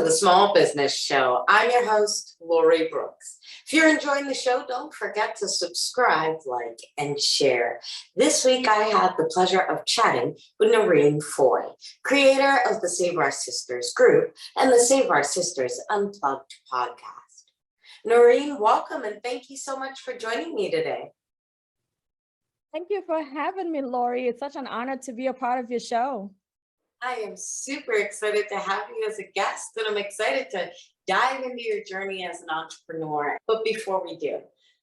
the Small Business Show. I'm your host, Lori Brooks. If you're enjoying the show, don't forget to subscribe, like, and share. This week, I had the pleasure of chatting with Norine Fahie, creator of the Save Our Sisters group and the Save Our Sisters Unplugged podcast. Norine, welcome, and thank you so much for joining me today. Thank you for having me, Lori. It's such an honor to be a part of your show. I am super excited to have you as a guest, and I'm excited to dive into your journey as an entrepreneur. But before we do,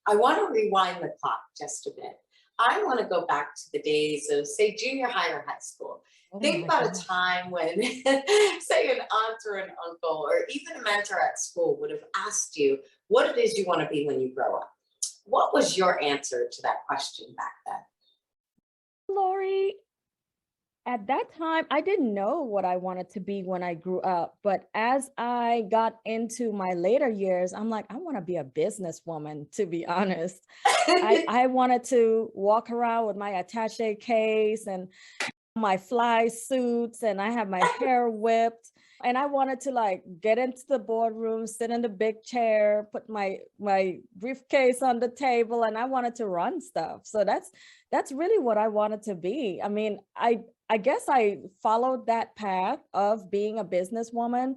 I want to rewind the clock just a bit. I want to go back to the days of, say, junior high or high school. Think about a time when, say, an aunt or an uncle or even a mentor at school would have asked you what it is you want to be when you grow up. What was your answer to that question back then? Lori, at that time, I didn't know what I wanted to be when I grew up. But as I got into my later years, I'm like, I want to be a businesswoman, to be honest. I wanted to walk around with my attaché case and my fly suits, and I have my hair whipped. And I wanted to get into the boardroom, sit in the big chair, put my briefcase on the table, and I wanted to run stuff. So that's really what I wanted to be. I mean, I guess I followed that path of being a businesswoman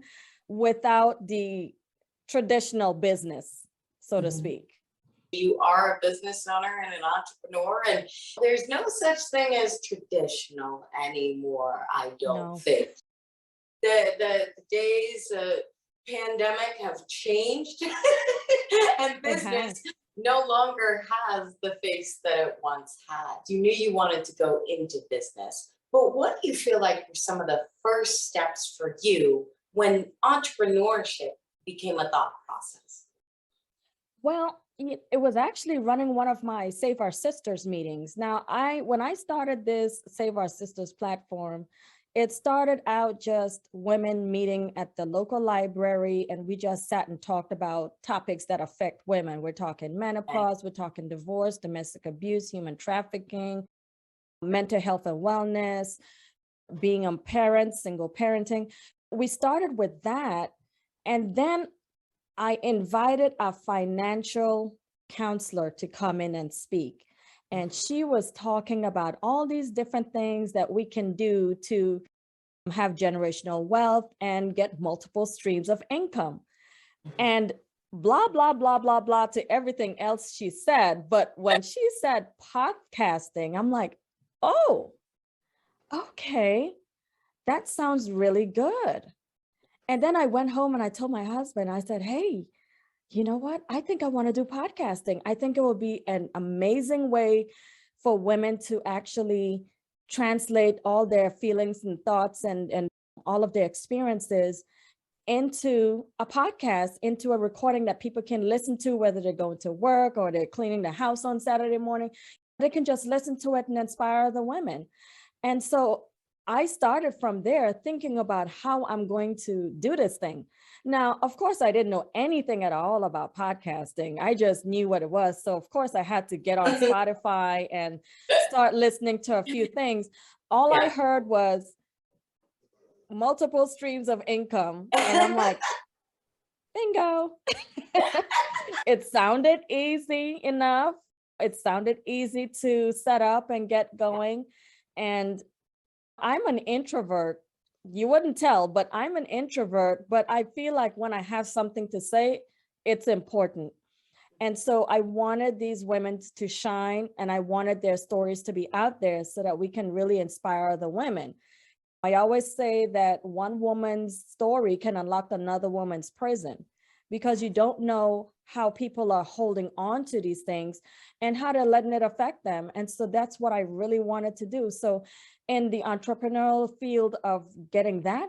without the traditional business, so to speak. You are a business owner and an entrepreneur, and there's no such thing as traditional anymore, I don't think. The days of pandemic have changed and business no longer has the face that it once had. You knew you wanted to go into business, but what do you feel like were some of the first steps for you when entrepreneurship became a thought process? Well, it was actually running one of my Save Our Sisters meetings. Now, when I started this Save Our Sisters platform, it started out just women meeting at the local library, and we just sat and talked about topics that affect women. We're talking menopause, we're talking divorce, domestic abuse, human trafficking, mental health and wellness, being a parent, single parenting. We started with that, and then I invited a financial counselor to come in and speak. And she was talking about all these different things that we can do to have generational wealth and get multiple streams of income. And blah, blah, blah, blah, blah to everything else she said. But when she said podcasting, I'm like, oh, okay, that sounds really good. And then I went home and I told my husband, I said, hey, you know what? I think I want to do podcasting. I think it will be an amazing way for women to actually translate all their feelings and thoughts and all of their experiences into a podcast, into a recording that people can listen to, whether they're going to work or they're cleaning the house on Saturday morning. They can just listen to it and inspire the women. And so I started from there thinking about how I'm going to do this thing. Now, of course, I didn't know anything at all about podcasting. I just knew what it was. So of course I had to get on Spotify and start listening to a few things. All I heard was multiple streams of income. And I'm like, bingo. It sounded easy enough. It sounded easy to set up and get going. And I'm an introvert. You wouldn't tell, but I'm an introvert, but I feel like when I have something to say, it's important. And so I wanted these women to shine, and I wanted their stories to be out there so that we can really inspire the women. I always say that one woman's story can unlock another woman's prison, because you don't know how people are holding on to these things and how they're letting it affect them. And so that's what I really wanted to do. So in the entrepreneurial field of getting that,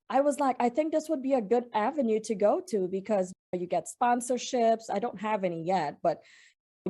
I was like, I think this would be a good avenue to go to, because you get sponsorships. I don't have any yet, but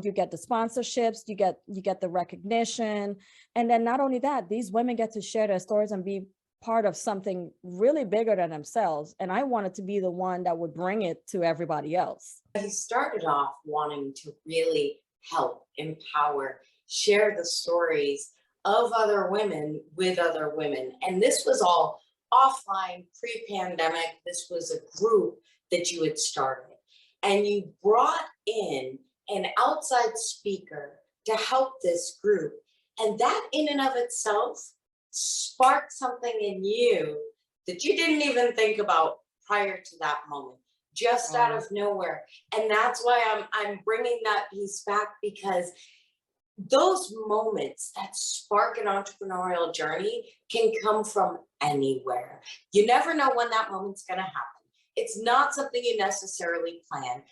you get the sponsorships, you get the recognition. And then not only that, these women get to share their stories and be part of something really bigger than themselves. And I wanted to be the one that would bring it to everybody else. You started off wanting to really help, empower, share the stories of other women with other women. And this was all offline, pre-pandemic, this was a group that you had started, and you brought in an outside speaker to help this group. And that in and of itself sparked something in you that you didn't even think about prior to that moment, just out of nowhere. And that's why I'm bringing that piece back, because those moments that spark an entrepreneurial journey can come from anywhere. You never know when that moment's going to happen. It's not something you necessarily plan.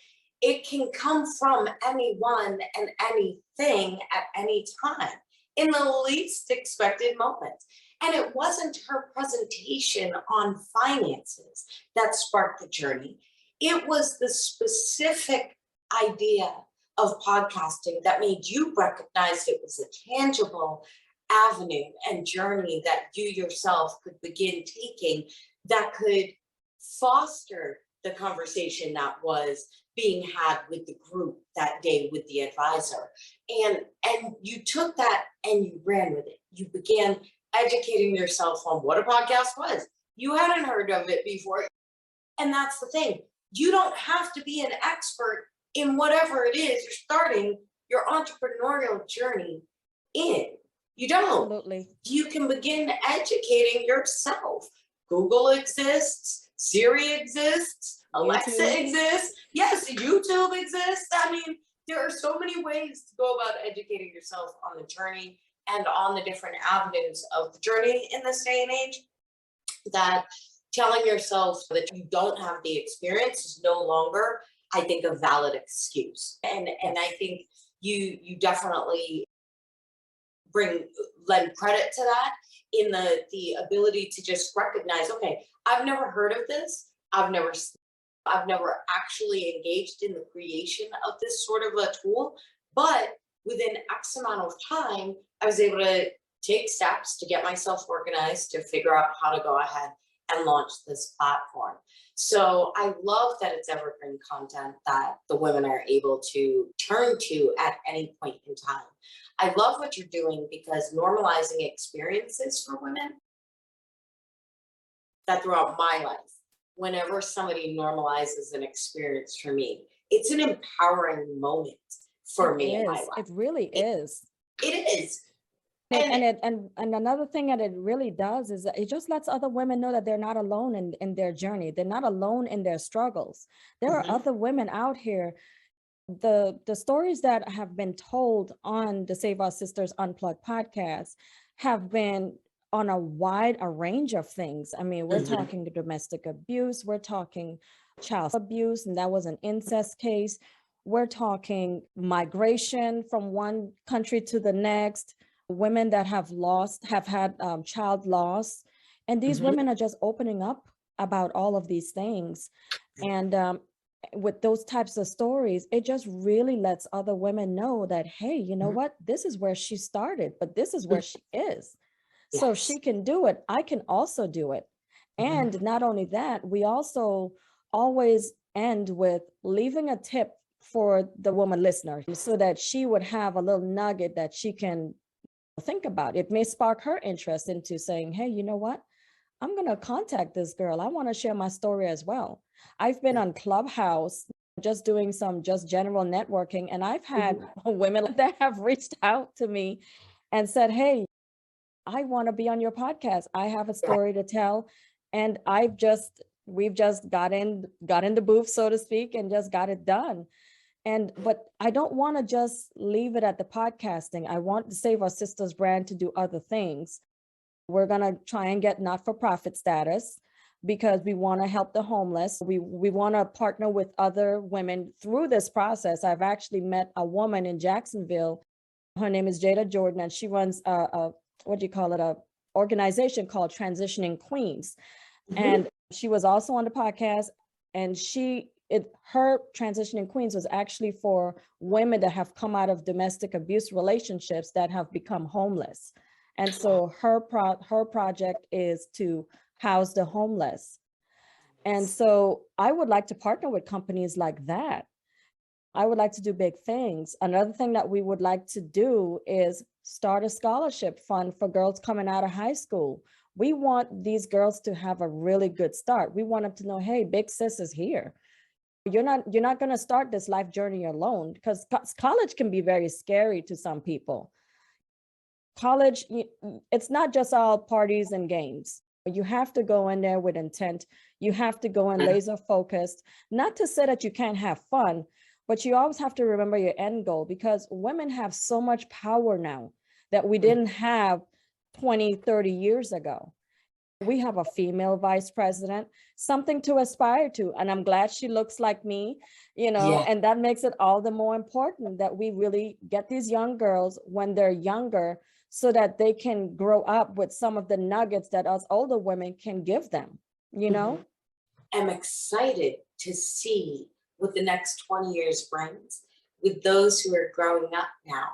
It can come from anyone and anything at any time in the least expected moments. And it wasn't her presentation on finances that sparked the journey. It was the specific idea of podcasting that made you recognize it was a tangible avenue and journey that you yourself could begin taking, that could foster the conversation that was being had with the group that day with the advisor. And you took that and you ran with it. You began educating yourself on what a podcast was. You hadn't heard of it before. And that's the thing. You don't have to be an expert in whatever it is you're starting your entrepreneurial journey in. You don't. Absolutely. You can begin educating yourself. Google exists, Siri exists, Alexa exists. Yes, YouTube exists. I mean, there are so many ways to go about educating yourself on the journey and on the different avenues of the journey in this day and age, that telling yourself that you don't have the experience is no longer, I think, a valid excuse. And I think you definitely lend credit to that in the ability to just recognize, okay, I've never heard of this. I've never actually engaged in the creation of this sort of a tool, but within X amount of time, I was able to take steps to get myself organized, to figure out how to go ahead and launch this platform. So I love that it's evergreen content that the women are able to turn to at any point in time. I love what you're doing, because normalizing experiences for women, that throughout my life, whenever somebody normalizes an experience for me, it's an empowering moment for me in my life. It really is. It is. And another thing that it really does is that it just lets other women know that they're not alone in their journey. They're not alone in their struggles. There are other women out here. The stories that have been told on the Save Our Sisters Unplugged podcast have been on a range of things. I mean, we're talking domestic abuse, we're talking child abuse, and that was an incest case. We're talking migration from one country to the next, women that have had child loss. And these women are just opening up about all of these things. And with those types of stories, it just really lets other women know that, hey, you know what, this is where she started, but this is where she is. Yes. So she can do it. I can also do it. And not only that, we also always end with leaving a tip for the woman listener, so that she would have a little nugget that she can think about. It may spark her interest into saying, hey, you know what? I'm going to contact this girl. I want to share my story as well. I've been on Clubhouse, just doing some general networking, and I've had women that have reached out to me and said, hey, I want to be on your podcast. I have a story to tell. And we've just got in the booth, so to speak, and just got it done. But I don't want to just leave it at the podcasting. I want to Save Our Sisters brand to do other things. We're going to try and get not-for-profit status, because we want to help the homeless. We want to partner with other women through this process. I've actually met a woman in Jacksonville. Her name is Jada Jordan, and she runs a organization called Transitioning Queens. And she was also on the podcast, and her Transitioning Queens was actually for women that have come out of domestic abuse relationships that have become homeless. And so her project is to house the homeless. And so I would like to partner with companies like that. I would like to do big things. Another thing that we would like to do is start a scholarship fund for girls coming out of high school. We want these girls to have a really good start. We want them to know, hey, big sis is here. You're not going to start this life journey alone, because college can be very scary to some people. College, it's not just all parties and games. You have to go in there with intent. You have to go in laser focused, not to say that you can't have fun, but you always have to remember your end goal, because women have so much power now that we didn't have 20, 30 years ago. We have a female vice president, something to aspire to. And I'm glad she looks like me, and that makes it all the more important that we really get these young girls when they're younger, so that they can grow up with some of the nuggets that us older women can give them, I'm excited to see what the next 20 years brings with those who are growing up now,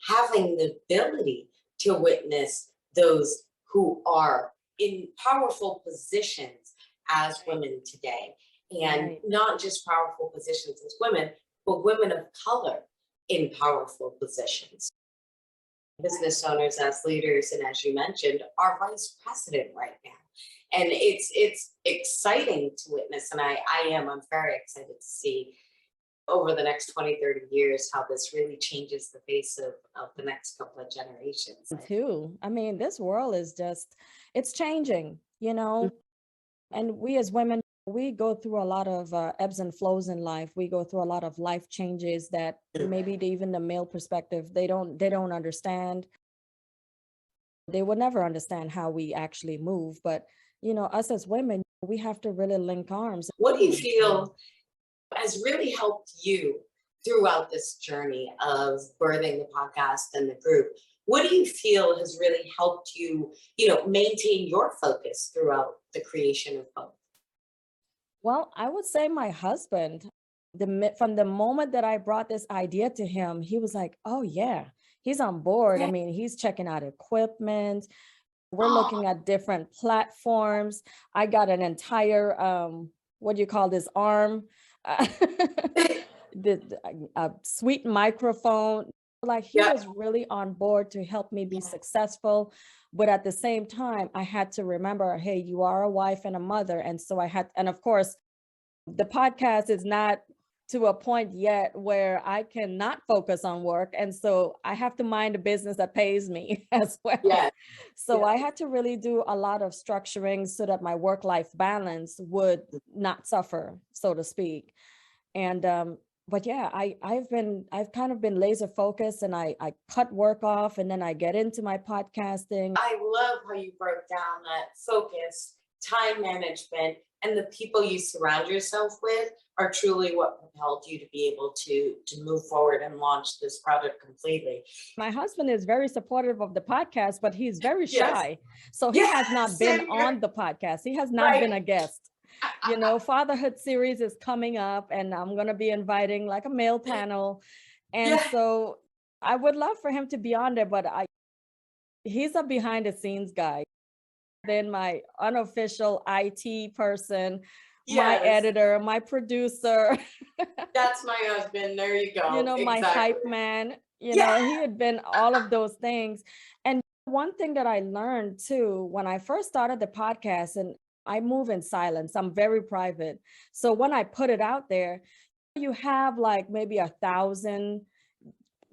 having the ability to witness those who are in powerful positions as women today. And not just powerful positions as women, but women of color in powerful positions. Business owners as leaders, and as you mentioned, are vice president right now. And it's exciting to witness, and I'm very excited to see over the next 20, 30 years how this really changes the face of the next couple of generations. Too. I mean, this world is just, it's changing, and we as women, we go through a lot of ebbs and flows in life. We go through a lot of life changes that maybe even the male perspective, they don't understand. They will never understand how we actually move. But, us as women, we have to really link arms. What do you feel has really helped you throughout this journey of birthing the podcast and the group? What do you feel has really helped you, maintain your focus throughout the creation of both? Well, I would say my husband, from the moment that I brought this idea to him, he was like, oh yeah, he's on board. I mean, he's checking out equipment. We're looking at different platforms. I got an entire, what do you call this, arm? The sweet microphone. Like, he was really on board to help me be successful. But at the same time, I had to remember, hey, you are a wife and a mother. And so and of course, the podcast is not to a point yet where I cannot focus on work. And so I have to mind a business that pays me as well. So I had to really do a lot of structuring so that my work-life balance would not suffer, so to speak. And but yeah, I've kind of been laser focused, and I cut work off, and then I get into my podcasting. I love how you broke down that focus, time management, and the people you surround yourself with are truly what propelled you to be able to move forward and launch this product completely. My husband is very supportive of the podcast, but he's very shy. So he has not been on the podcast. He has not been a guest. Fatherhood series is coming up, and I'm going to be inviting like a male panel. And so I would love for him to be on there, but he's a behind the scenes guy. Then my unofficial IT person, my editor, my producer. That's my husband. There you go. My hype man, he had been all of those things. And one thing that I learned too, when I first started the podcast, and I move in silence, I'm very private. So when I put it out there, you have like maybe 1,000,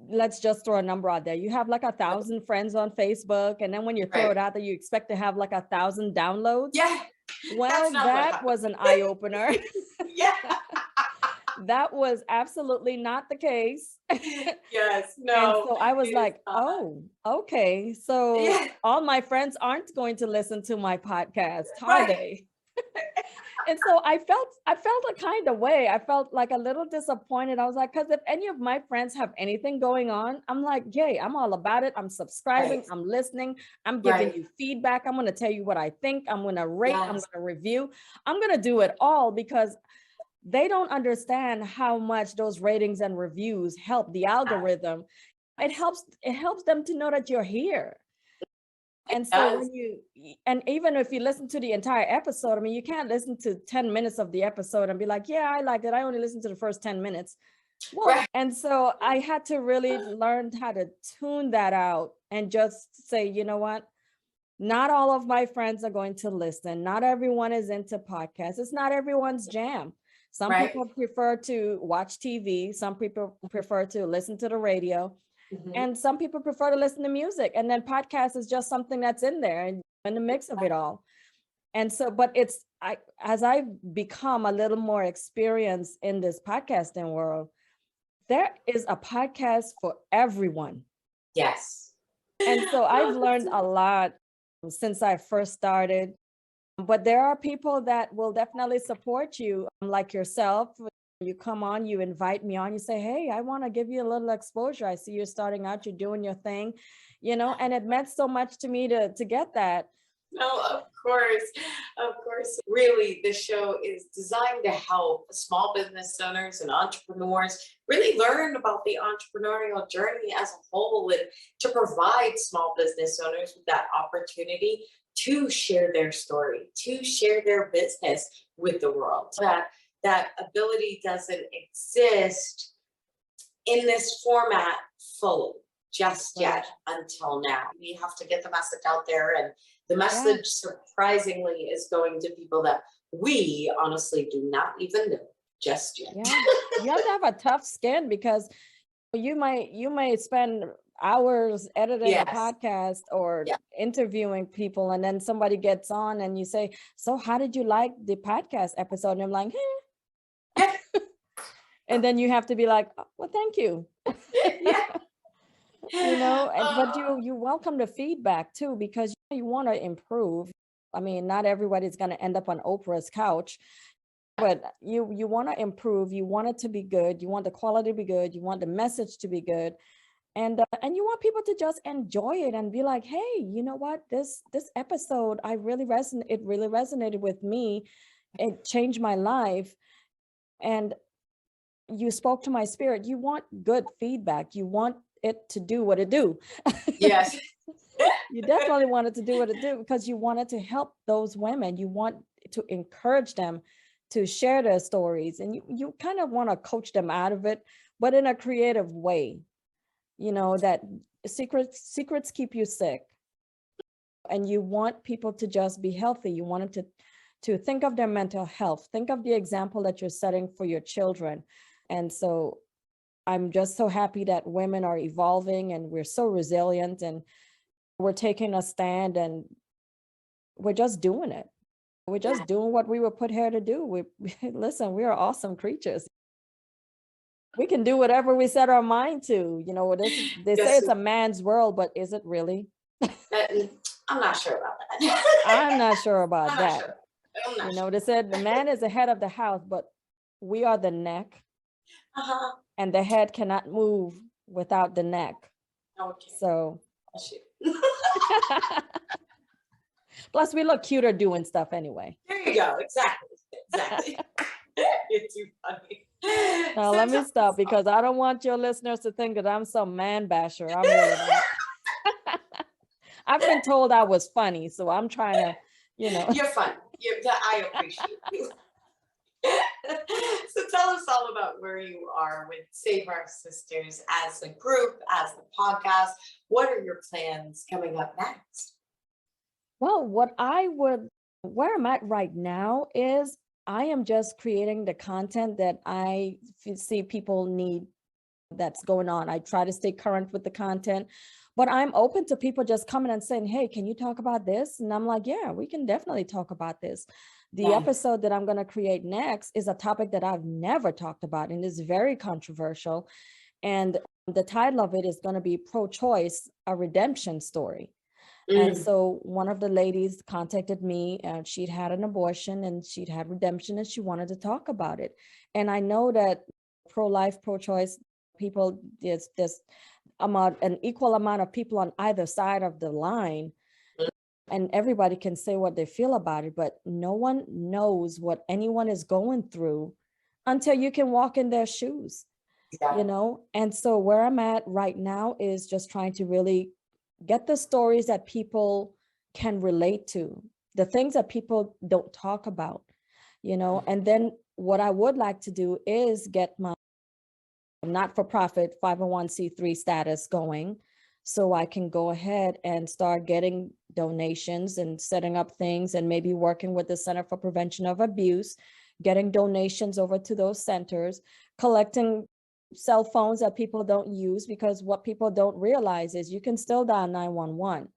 let's just throw a number out there. You have like 1,000 friends on Facebook. And then when you throw it out there, you expect to have like 1,000 downloads. Well, that was an eye opener. That was absolutely not the case. No. And so I was like, oh, okay. So all my friends aren't going to listen to my podcast, are they? And so I felt a kind of way. I felt like a little disappointed. I was like, because if any of my friends have anything going on, I'm like, yay, I'm all about it. I'm subscribing. I'm listening. I'm giving you feedback. I'm going to tell you what I think. I'm going to rate. I'm going to review. I'm going to do it all, because they don't understand how much those ratings and reviews help the algorithm. It helps them to know that you're here. And so and even if you listen to the entire episode, I mean, you can't listen to 10 minutes of the episode and be like, yeah, I liked it. I only listened to the first 10 minutes. Well, and so I had to really learn how to tune that out and just say, you know what? Not all of my friends are going to listen. Not everyone is into podcasts. It's not everyone's jam. Some Right. people prefer to watch TV. Some people prefer to listen to the radio. And some people prefer to listen to music. And then podcast is just something that's in there and in the mix of it all. And so, but as I've become a little more experienced in this podcasting world, there is a podcast for everyone. Yes. And so I've learned a lot since I first started. But there are people that will definitely support you, like yourself. You come on, you invite me on, you say, hey, I want to give you a little exposure. I see you're starting out, you're doing your thing, and it meant so much to me to get that. No, of course. Really, this show is designed to help small business owners and entrepreneurs really learn about the entrepreneurial journey as a whole, and to provide small business owners with that opportunity to share their story, to share their business with the world. That ability doesn't exist in this format fully just yet until now. We have to get the message out there, and the message surprisingly is going to people that we honestly do not even know just yet. Yeah. You have to have a tough skin, because you might spend hours editing a podcast or interviewing people, and then somebody gets on and you say, so how did you like the podcast episode? And I'm like, and then you have to be like, oh, well, thank you. But you welcome the feedback too, because you want to improve. I mean, not everybody's going to end up on Oprah's couch, but you want to improve. You want it to be good. You want the quality to be good. You want the message to be good. And you want people to just enjoy it and be like, hey, you know what, this episode, it really resonated with me. It changed my life. And you spoke to my spirit. You want good feedback. You want it to do what it do. Yes. You definitely want it to do what it do, because you want it to help those women. You want to encourage them to share their stories, and you kind of want to coach them out of it, but in a creative way. That secrets keep you sick, and you want people to just be healthy. You want them to think of their mental health, think of the example that you're setting for your children. And so I'm just so happy that women are evolving, and we're so resilient, and we're taking a stand, and we're just doing it. We're just doing what we were put here to do. Listen, we are awesome creatures. We can do whatever we set our mind to. They say it's a man's world, but is it really? I'm not sure about that. I'm not sure about that. Sure. I'm not sure. They said the man is the head of the house, but we are the neck. And the head cannot move without the neck. Okay. So. Plus, we look cuter doing stuff anyway. There you go. Exactly. You're too funny. Now, let me stop, because I don't want your listeners to think that I'm some man basher. I'm really not. I've been told I was funny, so I'm trying to, You're funny. I appreciate you. So tell us all about where you are with Save Our Sisters as a group, as the podcast. What are your plans coming up next? Well, where I'm at right now is I am just creating the content that I see people need that's going on. I try to stay current with the content, but I'm open to people just coming and saying, hey, can you talk about this? And I'm like, yeah, we can definitely talk about this. The episode that I'm going to create next is a topic that I've never talked about, and is very controversial. And the title of it is going to be Pro-Choice, a Redemption Story. And so one of the ladies contacted me, and she'd had an abortion and she'd had redemption, and she wanted to talk about it. And I know that pro-life, pro-choice people, there's an equal amount of people on either side of the line, and everybody can say what they feel about it, but no one knows what anyone is going through until you can walk in their shoes, And so where I'm at right now is just trying to really get the stories that people can relate to, the things that people don't talk about, and then what I would like to do is get my not-for-profit 501c3 status going, so I can go ahead and start getting donations and setting up things, and maybe working with the Center for Prevention of Abuse, getting donations over to those centers, collecting cell phones that people don't use, because what people don't realize is you can still dial 911.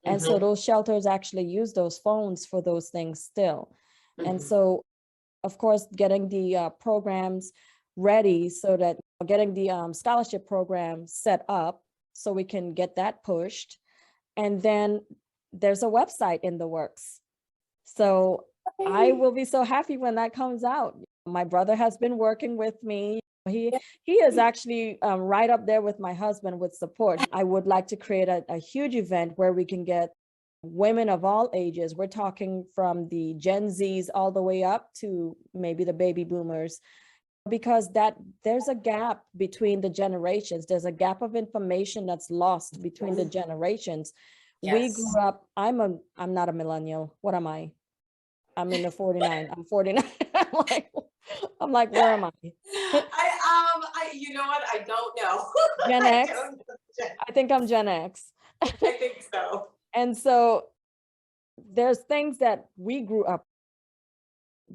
And so those shelters actually use those phones for those things still. And so, of course, getting the programs ready, so that getting the scholarship program set up so we can get that pushed. And then there's a website in the works. So I will be so happy when that comes out. My brother has been working with me. He is actually right up there with my husband with support. I would like to create a huge event where we can get women of all ages. We're talking from the Gen Zs all the way up to maybe the baby boomers, because there's a gap between the generations. There's a gap of information that's lost between the generations. We grew up, I'm not a millennial. What am I? I'm in the 49. I'm 49. I'm like, where am I? You know what? I don't know. Gen X. I think I'm Gen X. I think so. And so there's things that we grew up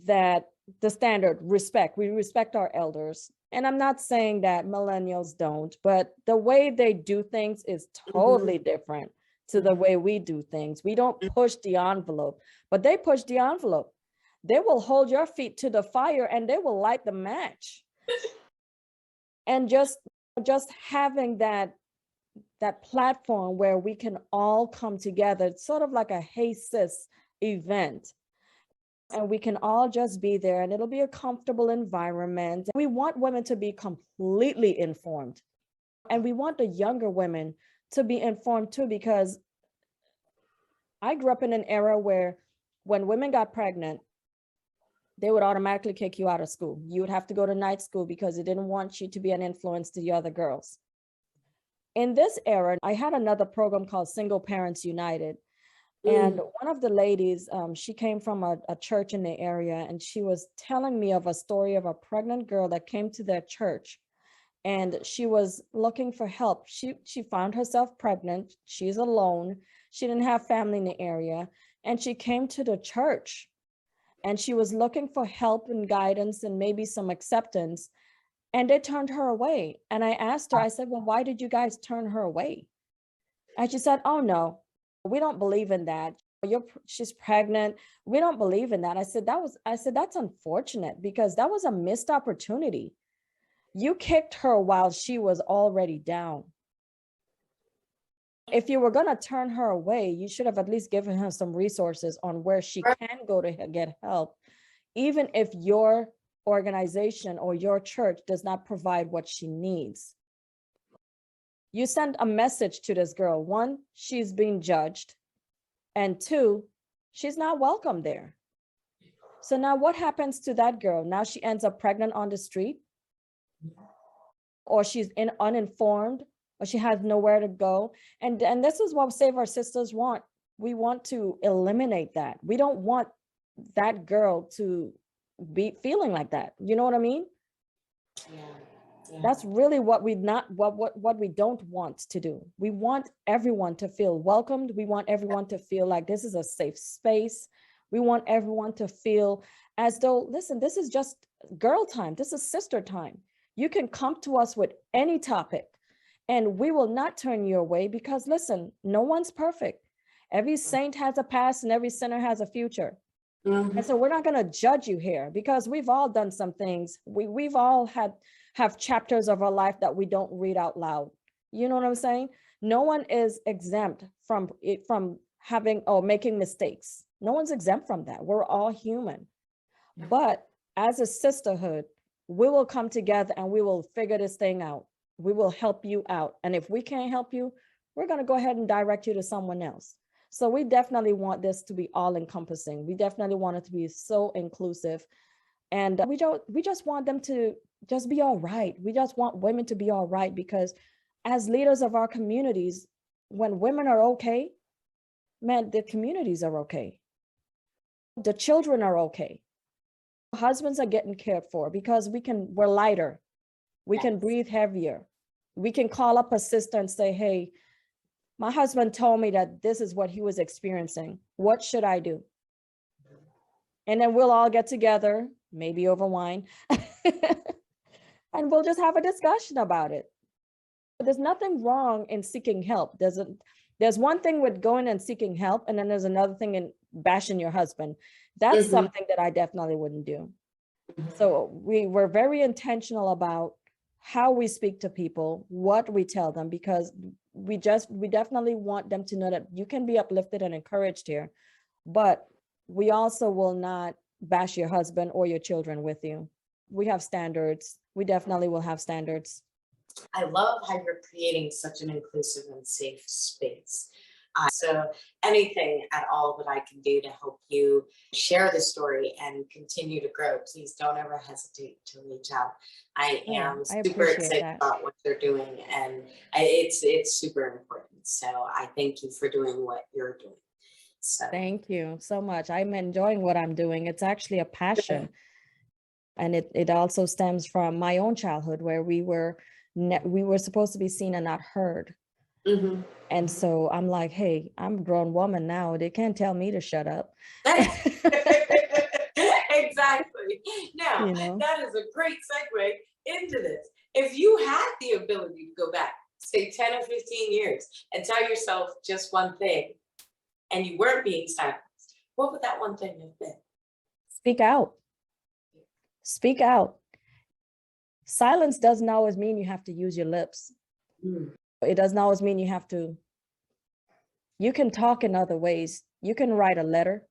that the standard respect. We respect our elders. And I'm not saying that millennials don't, but the way they do things is totally different to the way we do things. We don't push the envelope, but they push the envelope. They will hold your feet to the fire and they will light the match. And just having that platform where we can all come together, it's sort of like a Hey Sis event. And we can all just be there, and it'll be a comfortable environment. We want women to be completely informed. And we want the younger women to be informed too, because I grew up in an era where when women got pregnant, they would automatically kick you out of school. You would have to go to night school because they didn't want you to be an influence to the other girls. In this era, I had another program called Single Parents United. And one of the ladies, she came from a church in the area, and she was telling me of a story of a pregnant girl that came to their church, and she was looking for help. She found herself pregnant. She's alone. She didn't have family in the area, and she came to the church, and she was looking for help and guidance and maybe some acceptance, and they turned her away. And I asked her, I said, well, why did you guys turn her away? And she said, oh no, we don't believe in that. She's pregnant. We don't believe in that. I said, that's unfortunate, because that was a missed opportunity. You kicked her while she was already down. If you were going to turn her away, you should have at least given her some resources on where she can go to get help, even if your organization or your church does not provide what she needs. You send a message to this girl. One, she's being judged. And two, she's not welcome there. So now what happens to that girl? Now she ends up pregnant on the street, or she's uninformed, or she has nowhere to go. And this is what Save Our Sisters want. We want to eliminate that. We don't want that girl to be feeling like that. You know what I mean? Yeah. That's really what we don't want to do. We want everyone to feel welcomed. We want everyone to feel like this is a safe space. We want everyone to feel as though, listen, this is just girl time. This is sister time. You can come to us with any topic and we will not turn you away, because listen, no one's perfect. Every saint has a past and every sinner has a future. And so we're not going to judge you here, because we've all done some things. We've all have chapters of our life that we don't read out loud. You know what I'm saying? No one is exempt from having or making mistakes. No one's exempt from that. We're all human. But as a sisterhood, we will come together and we will figure this thing out. We will help you out. And if we can't help you, we're going to go ahead and direct you to someone else. So we definitely want this to be all encompassing. We definitely want it to be so inclusive. And we just want them to just be all right. We just want women to be all right, because as leaders of our communities, when women are okay, man, the communities are okay. The children are okay. Husbands are getting cared for, because we're lighter. We can breathe heavier. We can call up a sister and say, hey, my husband told me that this is what he was experiencing. What should I do? And then we'll all get together, maybe over wine, and we'll just have a discussion about it. But there's nothing wrong in seeking help. There's one thing with going and seeking help, and then there's another thing in bashing your husband. That's something that I definitely wouldn't do. So we were very intentional about how we speak to people, what we tell them, because we definitely want them to know that you can be uplifted and encouraged here, but we also will not bash your husband or your children with you. We have standards. We definitely will have standards. I love how you're creating such an inclusive and safe space. So anything at all that I can do to help you share the story and continue to grow, please don't ever hesitate to reach out. I am super excited about what they're doing, and it's super important. So I thank you for doing what you're doing. So thank you so much. I'm enjoying what I'm doing. It's actually a passion. And it also stems from my own childhood, where we were supposed to be seen and not heard. And so I'm like, hey, I'm a grown woman now. They can't tell me to shut up. Exactly. Now, that is a great segue into this. If you had the ability to go back, say 10 or 15 years, and tell yourself just one thing, and you weren't being silenced, what would that one thing have been? Speak out. Speak out. Silence doesn't always mean you have to use your lips. It doesn't always mean you can talk in other ways. You can write a letter.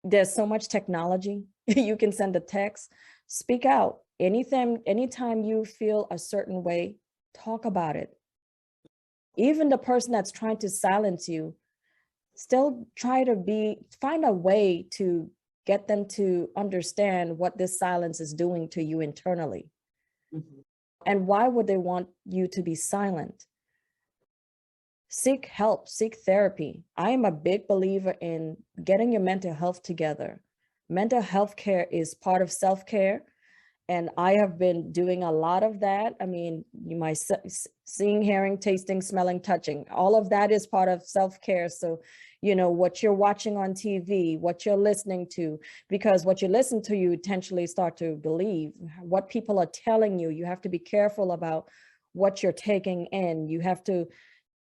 There's so much technology. You can send a text. Speak out. Anytime you feel a certain way, talk about it. Even the person that's trying to silence you, still find a way to get them to understand what this silence is doing to you internally. And why would they want you to be silent? Seek help, seek therapy. I am a big believer in getting your mental health together. Mental health care is part of self-care. And I have been doing a lot of that. I mean, my seeing, hearing, tasting, smelling, touching, all of that is part of self-care. So, what you're watching on TV, what you're listening to, because what you listen to, you intentionally start to believe. What people are telling you, you have to be careful about what you're taking in. You have to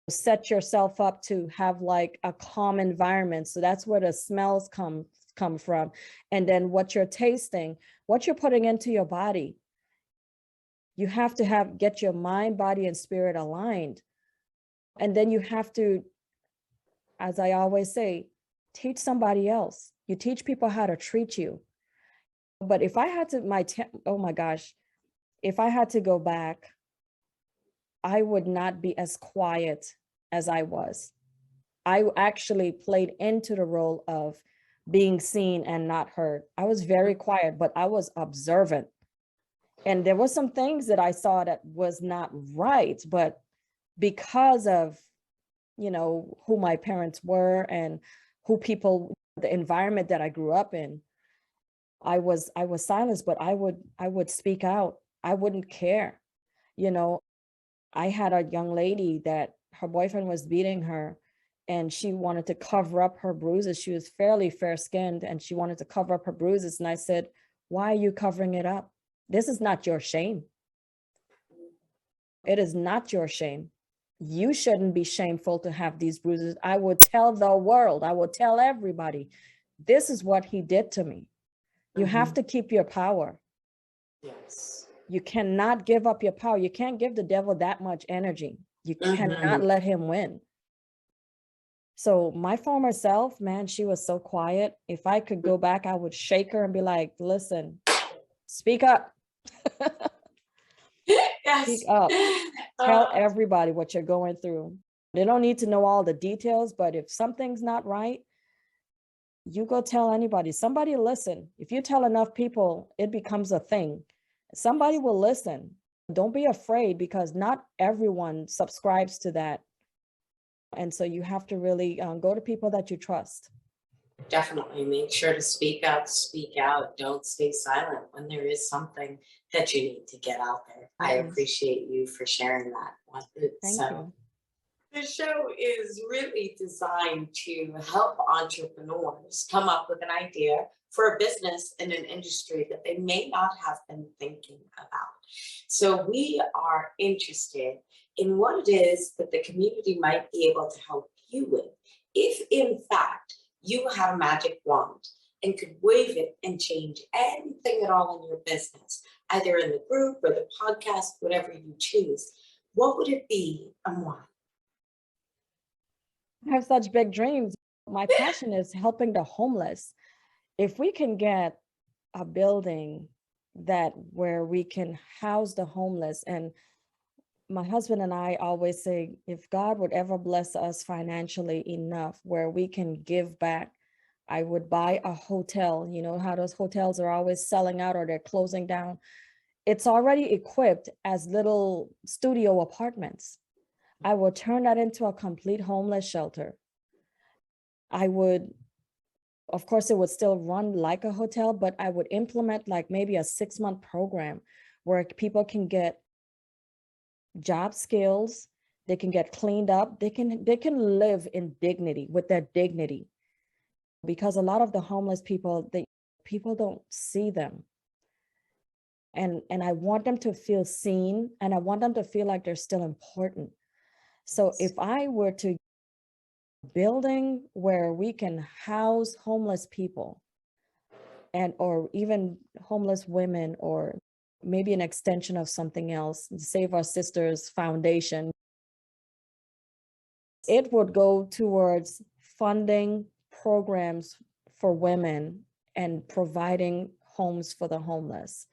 set yourself up to have like a calm environment. So that's where the smells come from. And then what you're tasting, what you're putting into your body, you have to get your mind, body, and spirit aligned. And then you have to, as I always say, teach somebody else. You teach people how to treat you. But if I had to, oh my gosh, if I had to go back, I would not be as quiet as I was. I actually played into the role of being seen and not heard. I was very quiet, but I was observant. And there were some things that I saw that was not right, but because of, who my parents were and the environment that I grew up in, I was silenced, but I would speak out. I wouldn't care. I had a young lady that her boyfriend was beating her, and she wanted to cover up her bruises. She was fairly fair-skinned, and she wanted to cover up her bruises. And I said, why are you covering it up? This is not your shame. It is not your shame. You shouldn't be shameful to have these bruises. I would tell the world, I would tell everybody, this is what he did to me. You have to keep your power. Yes. You cannot give up your power. You can't give the devil that much energy. You cannot let him win. So my former self, man, she was so quiet. If I could go back, I would shake her and be like, listen, speak up. Yes. Speak up. Tell everybody what you're going through. They don't need to know all the details, but if something's not right, you go tell anybody. Somebody listen. If you tell enough people, it becomes a thing. Somebody will listen. Don't be afraid, because not everyone subscribes to that. And so you have to really go to people that you trust. Definitely make sure to speak up, speak out. Don't stay silent when there is something that you need to get out there. I appreciate you for sharing that. Thank you. The show is really designed to help entrepreneurs come up with an idea for a business in an industry that they may not have been thinking about. So we are interested in what it is that the community might be able to help you with. If in fact you had a magic wand and could wave it and change anything at all in your business, either in the group or the podcast, whatever you choose, what would it be and why? I have such big dreams. My passion is helping the homeless. If we can get a building that where we can house the homeless, and my husband and I always say, if God would ever bless us financially enough where we can give back, I would buy a hotel. You know how those hotels are always selling out or they're closing down. It's already equipped as little studio apartments. I would turn that into a complete homeless shelter. I would, of course, it would still run like a hotel, but I would implement like maybe a 6-month program where people can get job skills, they can get cleaned up, they can live in dignity, with their dignity. Because a lot of the homeless people, people don't see them. And I want them to feel seen, and I want them to feel like they're still important. So if I were to building where we can house homeless people and or even homeless women, or maybe an extension of something else, Save Our Sisters Foundation, it would go towards funding programs for women and providing homes for the homeless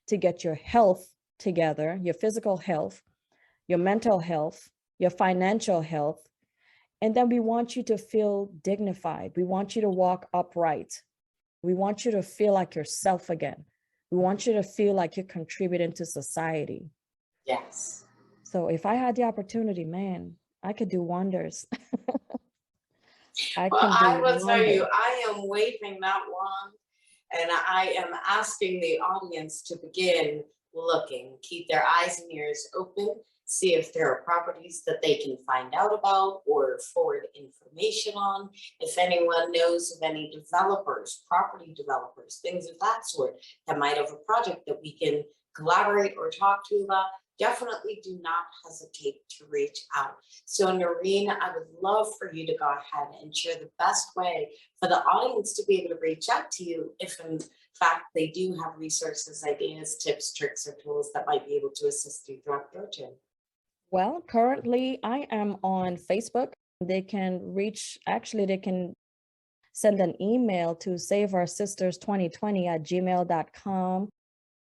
to get your health together, your physical health, your mental health, your financial health. And then we want you to feel dignified. We want you to walk upright. We want you to feel like yourself again. We want you to feel like you're contributing to society. Yes. So if I had the opportunity, man, I could do wonders. Well, I will tell you, I am waving that wand, and I am asking the audience to begin looking, keep their eyes and ears open, see if there are properties that they can find out about or forward information on. If anyone knows of any developers, property developers, things of that sort that might have a project that we can collaborate or talk to about, definitely do not hesitate to reach out. So Norine, I would love for you to go ahead and share the best way for the audience to be able to reach out to you if in fact they do have resources, ideas, tips, tricks, or tools that might be able to assist you throughout your journey. Well, currently I am on Facebook. They can send an email to saveoursisters2020@gmail.com.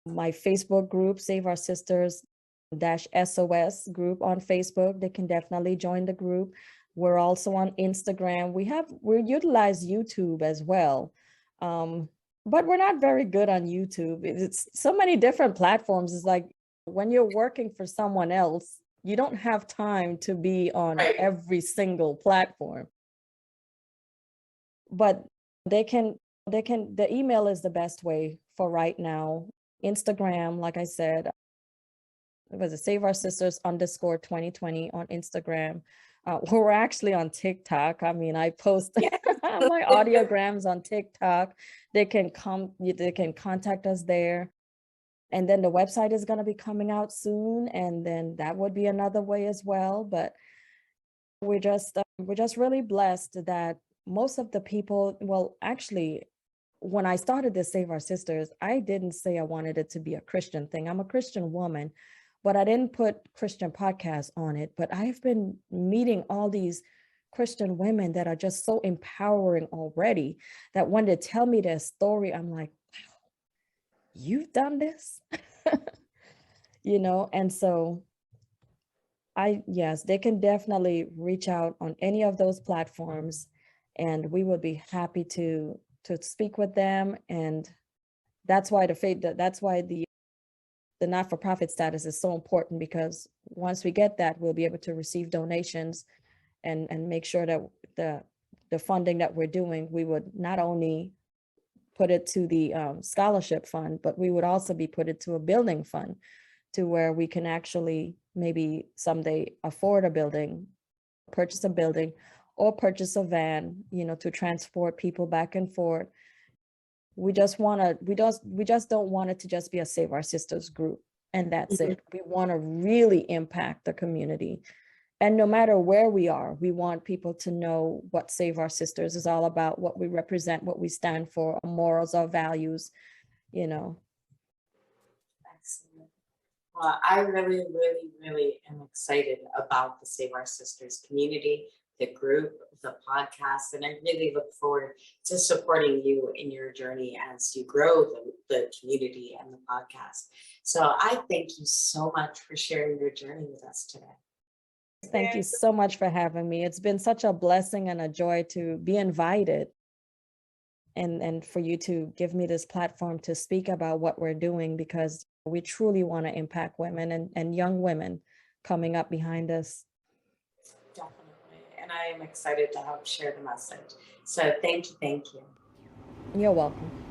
My Facebook group, Save Our Sisters SOS group on Facebook. They can definitely join the group. We're also on Instagram. We utilize YouTube as well. But we're not very good on YouTube. It's so many different platforms. It's like when you're working for someone else, you don't have time to be on every single platform. But the email is the best way for right now. Instagram, like I said, it was a Save Our Sisters _2020 on Instagram. We're actually on TikTok. I mean, I post my audiograms on TikTok. They can contact us there. And then the website is going to be coming out soon. And then that would be another way as well. But we're just really blessed that most of the people, well, actually, when I started this Save Our Sisters, I didn't say I wanted it to be a Christian thing. I'm a Christian woman, but I didn't put Christian podcasts on it. But I've been meeting all these Christian women that are just so empowering already, that when they tell me their story, I'm like, wow, you've done this, and so yes, they can definitely reach out on any of those platforms, and we would be happy to speak with them. And that's why the not-for-profit status is so important, because once we get that, we'll be able to receive donations and make sure that the funding that we're doing, we would not only put it to the scholarship fund, but we would also be put it to a building fund, to where we can actually maybe someday afford a building purchase a building or purchase a van, to transport people back and forth. We just don't want it to just be a Save Our Sisters group and that's it. We want to really impact the community. And no matter where we are, we want people to know what Save Our Sisters is all about, what we represent, what we stand for, our morals, our values, Excellent. Well, I really, really, really am excited about the Save Our Sisters community, the group, the podcast, and I really look forward to supporting you in your journey as you grow the community and the podcast. So I thank you so much for sharing your journey with us today. Thank you so much for having me. It's been such a blessing and a joy to be invited and for you to give me this platform to speak about what we're doing, because we truly want to impact women and young women coming up behind us. Definitely. And I am excited to help share the message. So thank you. You're welcome.